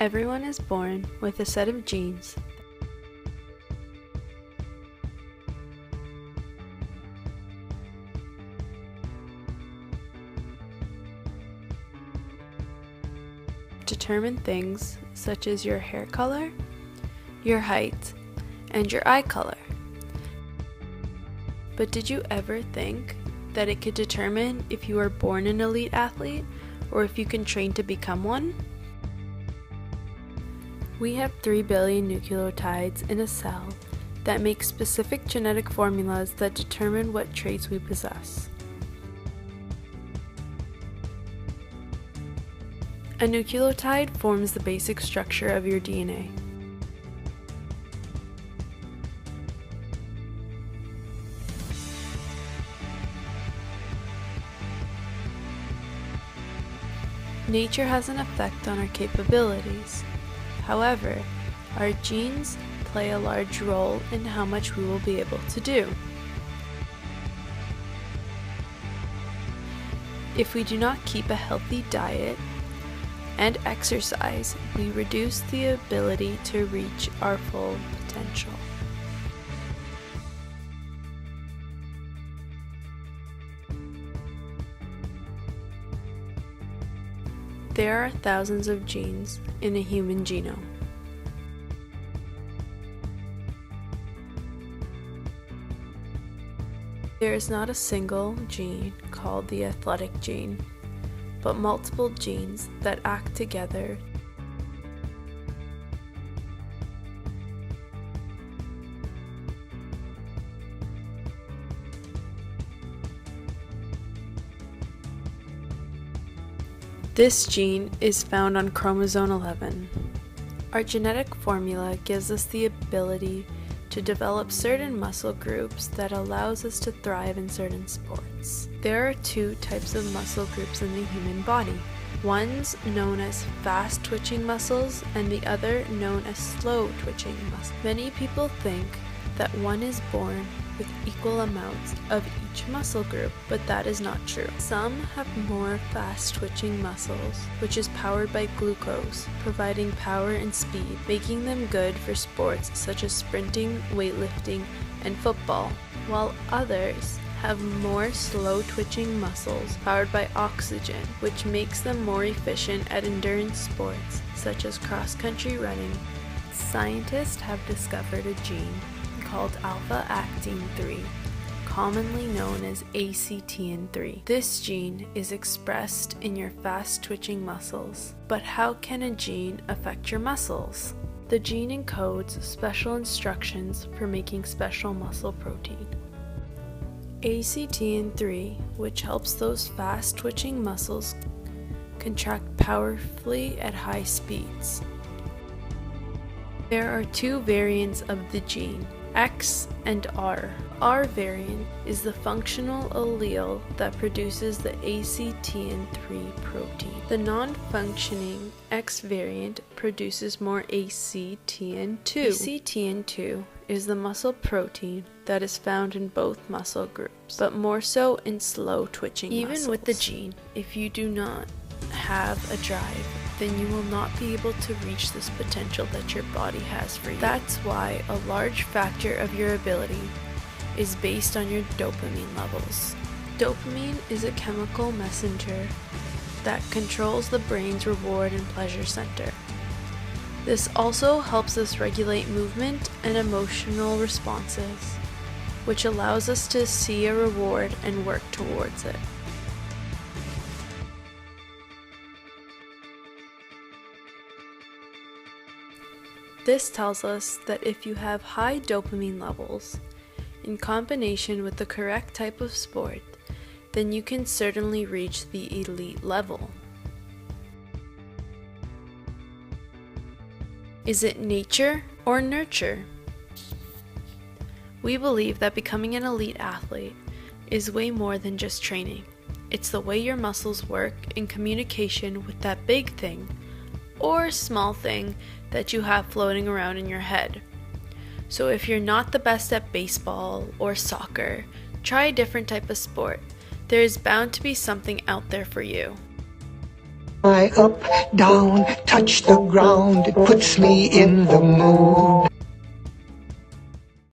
Everyone is born with a set of genes that determine things such as your hair color, your height, and your eye color. But did you ever think that it could determine if you are born an elite athlete or if you can train to become one? We have 3 billion nucleotides in a cell that make specific genetic formulas that determine what traits we possess. A nucleotide forms the basic structure of your DNA. Nature has an effect on our capabilities. However, our genes play a large role in how much we will be able to do. If we do not keep a healthy diet and exercise, we reduce the ability to reach our full potential. There are thousands of genes in a human genome. There is not a single gene called the athletic gene, but multiple genes that act together . This gene is found on chromosome 11. Our genetic formula gives us the ability to develop certain muscle groups that allows us to thrive in certain sports. There are 2 types of muscle groups in the human body. One's known as fast-twitching muscles and the other known as slow-twitching muscles. Many people think that one is born with equal amounts of each muscle group, but that is not true. Some have more fast-twitching muscles, which is powered by glucose, providing power and speed, making them good for sports such as sprinting, weightlifting, and football, while others have more slow-twitching muscles powered by oxygen, which makes them more efficient at endurance sports such as cross-country running. Scientists have discovered a gene called alpha-actin 3, commonly known as ACTN3. This gene is expressed in your fast-twitching muscles. But how can a gene affect your muscles? The gene encodes special instructions for making special muscle protein. ACTN3, which helps those fast-twitching muscles contract powerfully at high speeds. There are 2 variants of the gene, X and R. R variant is the functional allele that produces the ACTN3 protein. The non-functioning X variant produces more ACTN2. ACTN2 is the muscle protein that is found in both muscle groups, but more so in slow-twitching muscles. Even with the gene, if you do not have a drive, then you will not be able to reach this potential that your body has for you. That's why a large factor of your ability is based on your dopamine levels. Dopamine is a chemical messenger that controls the brain's reward and pleasure center. This also helps us regulate movement and emotional responses, which allows us to see a reward and work towards it. This tells us that if you have high dopamine levels, in combination with the correct type of sport, then you can certainly reach the elite level. Is it nature or nurture? We believe that becoming an elite athlete is way more than just training. It's the way your muscles work in communication with that big thing or small thing that you have floating around in your head. So if you're not the best at baseball or soccer, try a different type of sport. There is bound to be something out there for you. I up, down, touch the ground, it puts me in the mood.